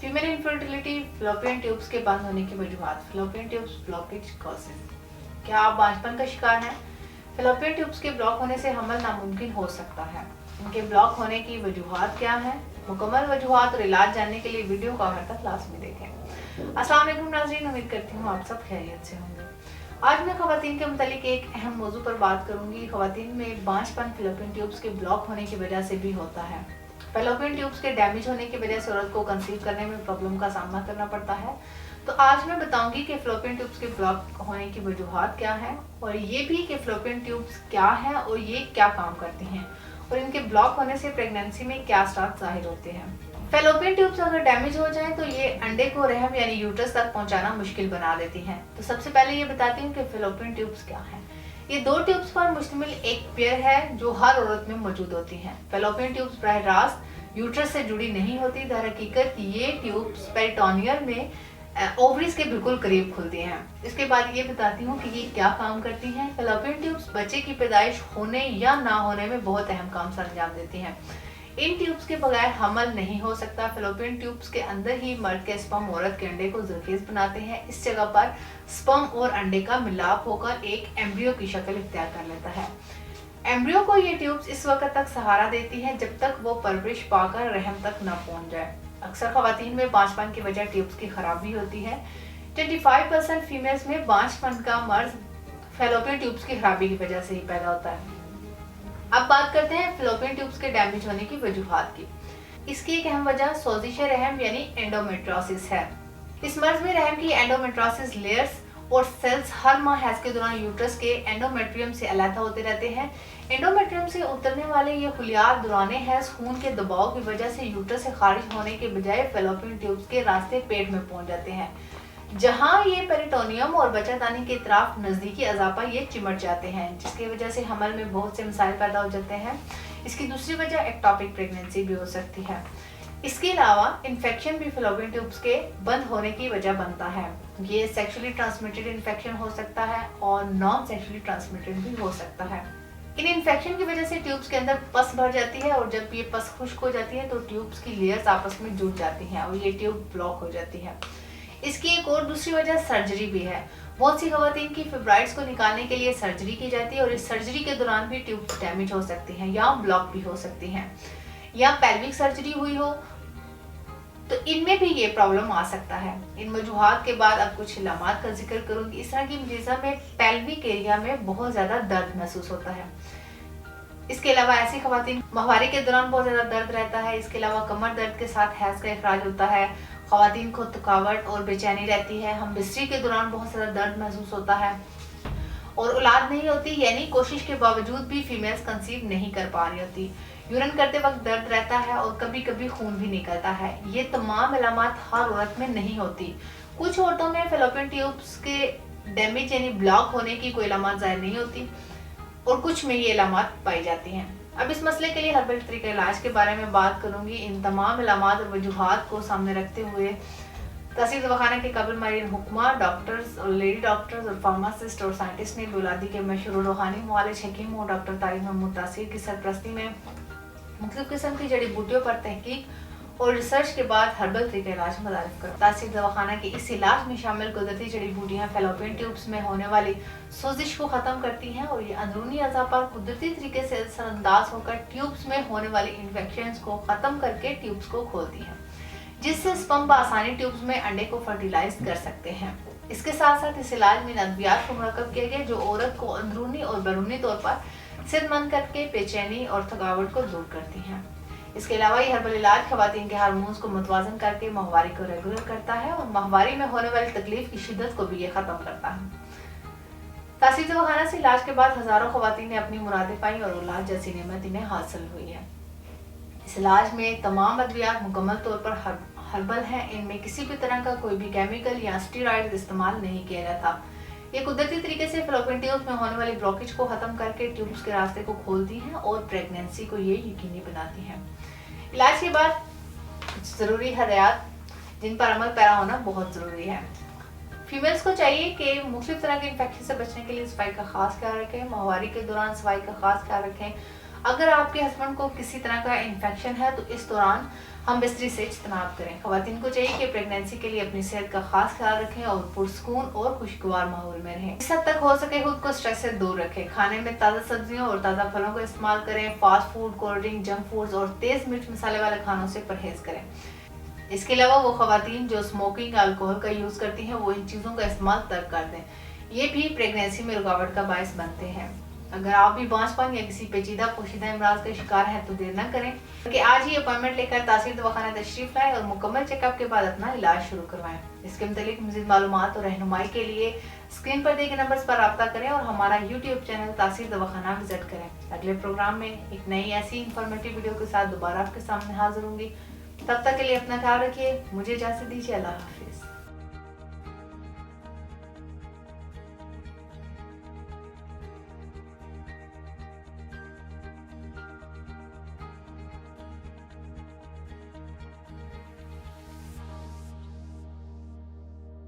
Female infertility, fallopian tubes के बंद होने की वजूहत। Fallopian tubes blockage causes. क्या आप बांझपन का शिकार हैं? फ्लोपियन ट्यूब्स के ब्लॉक होने से हमल नामुमकिन हो सकता है। इनके ब्लॉक होने की वजूहत क्या है? मुकम्मल वजूहत और इलाज जानने के लिए वीडियो को आखिर तक लाजमी देखें। अस्सलाम वालेकुम नाज़रीन, उम्मीद करती हूँ आप सब खैरियत से होंगे। आज मैं ख़वातीन के मुतालिक एक अहम मौजू पर बात करूंगी। ख़वातीन में बांझपन फ्लोपियन ट्यूब्स के ब्लॉक होने की वजह से भी होता है। फेलोपियन ट्यूब्स के डैमेज होने की वजह से औरत को कंसीव करने में प्रॉब्लम का सामना करना पड़ता है। तो आज मैं बताऊंगी कि फ्लोपियन ट्यूब्स के ब्लॉक होने की वजूहत क्या है, और ये भी कि फ्लोपियन ट्यूब्स क्या है और ये क्या काम करती हैं, और इनके ब्लॉक होने से प्रेगनेंसी में क्या स्टार्ट जाहिर होते हैं। फेलोपियन ट्यूब्स अगर डैमेज हो जाएं तो ये अंडे को रहम यानी यूट्रस तक पहुंचाना मुश्किल बना देती हैं। तो सबसे पहले ये बताती हूँ कि फेलोपियन ट्यूब्स क्या है। ये दो ट्यूब्स पर मुश्तमिल एक पेयर है जो हर औरत में मौजूद होती हैं। फेलोपियन ट्यूब्स बराह रास्त यूट्रस से जुड़ी नहीं होती। दर हकीकत ये ट्यूब्स पेरिटोनियम में ओवरीज के बिल्कुल करीब खुलती हैं। इसके बाद ये बताती हूँ कि ये क्या काम करती हैं। फेलोपियन ट्यूब्स बच्चे की पैदाइश होने या ना होने में बहुत अहम काम अंजाम देती हैं। इन ट्यूब्स के बगैर हमल नहीं हो सकता। फेलोपियन ट्यूब्स के अंदर ही मर्द के स्पर्म औरत के अंडे को जरखेज बनाते हैं। इस जगह पर स्पर्म और अंडे का मिलाप होकर एक एम्ब्रियो की शक्ल इख्तियार कर लेता है। एम्ब्रियो को ये ट्यूब्स इस वक्त तक सहारा देती हैं जब तक वो परवरिश पाकर रहम तक न पहुंच जाए। अक्सर ख़वातीन में बांझपन की वजह ट्यूब्स की खराबी होती है। 25% फीमेल्स में बांझपन का मर्ज फेलोपियन ट्यूब्स की खराबी की वजह से ही पैदा होता है। अब बात करते हैं फेलोपियन ट्यूब्स के डैमेज होने की वजूहत की। इसकी एक अहम वजह सोजिश रहम यानी एंडोमेट्रियोसिस है। इस मर्ज में रहम की एंडोमेट्रियोसिस लेयर्स और सेल्स हर माह हैज के दौरान यूट्रस के एंडोमेट्रियम से अलग होते रहते हैं। एंडोमेट्रियम से उतरने वाले ये खुलियात दौरान हैज खून के दबाव की वजह से यूट्रस से खारिज होने के बजाय फेलोपियन ट्यूब्स के रास्ते पेट में पहुंच जाते हैं, जहां ये पेरिटोनियम और बच्चादानी के तरफ नजदीकी अज़ा पर ये चिमट जाते हैं, जिसकी वजह से हमल में बहुत से मसाइल पैदा हो जाते हैं। इसकी दूसरी वजह एक्टोपिक प्रेगनेंसी भी हो सकती है। इसके अलावा इन्फेक्शन भी फेलोपियन ट्यूब्स के बंद होने की वजह बनता है। ये सेक्सुअली ट्रांसमिटेड इन्फेक्शन हो सकता है और नॉन सेक्सुअली ट्रांसमिटेड भी हो सकता है। इन इन्फेक्शन की वजह से ट्यूब्स के अंदर पस भर जाती है, और जब ये पस खुश्क हो जाती है तो ट्यूब्स की लेयर्स आपस में जुड़ जाती हैं और ये ट्यूब ब्लॉक हो जाती है। इसकी एक और दूसरी वजह सर्जरी भी है। बहुत सी खवातीन की फिब्राइड्स को निकालने के लिए सर्जरी की जाती है, और इस सर्जरी के दौरान भी ट्यूब्स डैमेज हो सकती हैं या ब्लॉक भी हो सकती हैं। या पेल्विक सर्जरी हुई हो तो इनमें भी ये प्रॉब्लम आ सकता है। इन वजूहात के बाद अब कुछ इलामात का जिक्र करूंगी। इस तरह की मरीज़ा में पेल्विक एरिया में बहुत ज्यादा दर्द महसूस होता है। इसके अलावा ऐसी खवातीन माहवारी के दौरान बहुत ज्यादा दर्द रहता है। इसके अलावा कमर दर्द के साथ हैज का इखराज होता है। खवातीन को थकावट और बेचैनी रहती है। हम बिस्तरी के दौरान बहुत ज्यादा दर्द महसूस होता है, और औलाद नहीं होती, यानी कोशिश के बावजूद भी फीमेल्स कंसीव नहीं कर पा रही होती। यूरिन करते वक्त दर्द रहता है और कभी कभी खून भी निकलता है। ये तमाम अलामात हर औरत में नहीं होती। कुछ औरतों में फेलोपियन ट्यूब्स के डैमेज यानी ब्लॉक होने की कोई अलामत जाहिर नहीं होती, और कुछ में ये अलामत पाई जाती हैं। अब इस मसले के लिए हर्बल तरीके इलाज के बारे में बात करूंगी। इन तमाम अलामत और वजूहात को सामने रखते हुए तहसील दवाखाना के काबिल माहिर हुक्मा, डॉक्टर्स और लेडी डॉक्टर्स और फार्मासिस्ट और साइंटिस्ट ने बुलादी के मशहूर रूहानी मुआलिज हकीम और डॉक्टर तारिक महमूद तासीर की सरपरस्ती में मुख्तलिफ किस्म की जड़ी बूटियों पर तहकीक और रिसर्च के बाद हर्बल तरीके इलाज मुतारिफ करा। तहसील दवाखाना के इस इलाज में शामिल कुदरती जड़ी बूटियाँ फेलोपियन ट्यूब्स में होने वाली सोजिश को ख़त्म करती हैं, और ये अंदरूनी अज़ा पर कुदरती तरीके से असरअंदाज होकर ट्यूब्स में होने वाली इन्फेक्शन को ख़त्म करके ट्यूब्स को खोलती हैं, जिससे स्पर्म आसानी ट्यूब्स में अंडे को फर्टिलाइज कर सकते हैं। इसके साथ साथ इस इलाज में अद्वियात को मुरक्कब किया गया जो औरत को अंदरूनी और बैरूनी तौर पर सेहतमंद करके बेचैनी और थकावट को दूर करती हैं। इसके अलावा ये हर्बल इलाज खवातीन के हार्मोन्स को मुतवाजन करके माहवारी को रेगुलर करता है, और माहवारी में होने वाली तकलीफ की शिद्दत को भी ये खत्म करता है। तहसील दवाखाना से इलाज के बाद हजारों खवातीन ने अपनी मुरादें पाई और औलाद जैसी नेमत इन्हें हासिल हुई है। इस इलाज में तमाम अद्वियात मुकम्मल तौर पर हर्बल हैं। इनमें किसी भी तरह का कोई भी केमिकल या स्टेरॉइड इस्तेमाल नहीं किया गया था। ये कुदरती तरीके से फेलोपियन ट्यूब्स में होने वाली ब्लॉकेज को खत्म करके ट्यूब्स के रास्ते को खोलती हैं और प्रेगनेंसी को ये यकीनी बनाती हैं। इलाज के बाद कुछ ज़रूरी हदायत जिन पर अमल पैरा होना बहुत ज़रूरी है। फीमेल्स को चाहिए कि मुख्तलिफ तरह के इन्फेक्शन से बचने के लिए सफाई का खास ख्याल रखें। माहवारी के दौरान सफाई का खास ख्याल रखें। अगर आपके हस्बैंड को किसी तरह का इन्फेक्शन है तो इस दौरान हम बिस्तरी से इज्तनाब करें। खवातीन को चाहिए कि प्रेगनेंसी के लिए अपनी सेहत का खास ख्याल रखें और पुरसकून और खुशगवार माहौल में रहें। इस हद तक हो सके खुद को स्ट्रेस से दूर रखें। खाने में ताज़ा सब्जियों और ताज़ा फलों का इस्तेमाल करें। Fast food, cold drink, junk foods और तेज़ मिर्च मसाले वाले खानों से परहेज करें। इसके अलावा वो खवातीन जो स्मोकिंग, अल्कोहल का यूज़ करती हैं वो इन चीज़ों का इस्तेमाल तर्क कर दें। ये भी प्रेगनेंसी में रुकावट का बायस बनते हैं। अगर आप भी बांझपन या किसी पेचीदा पोशीदा इमराज का शिकार हैं तो देर न करें, बल्कि आज ही अपॉइंटमेंट लेकर तासीर दवाखाना तशरीफ लाएं और मुकम्मल चेकअप के बाद अपना इलाज शुरू करवाएं। इसके मुतालिक मज़ीद मालूमात और रहनुमाई के लिए स्क्रीन पर दिए गए नंबर्स पर रब्ता करें और हमारा यूट्यूब चैनल तासीर दवाखाना विजिट करें। अगले प्रोग्राम में एक नई ऐसी इंफॉर्मेटिव वीडियो के साथ दोबारा आपके सामने हाजिर होंगी। तब तक के लिए अपना ख्याल रखिए। मुझे इजाज़त दीजिए। अल्लाह हाफ़िज़।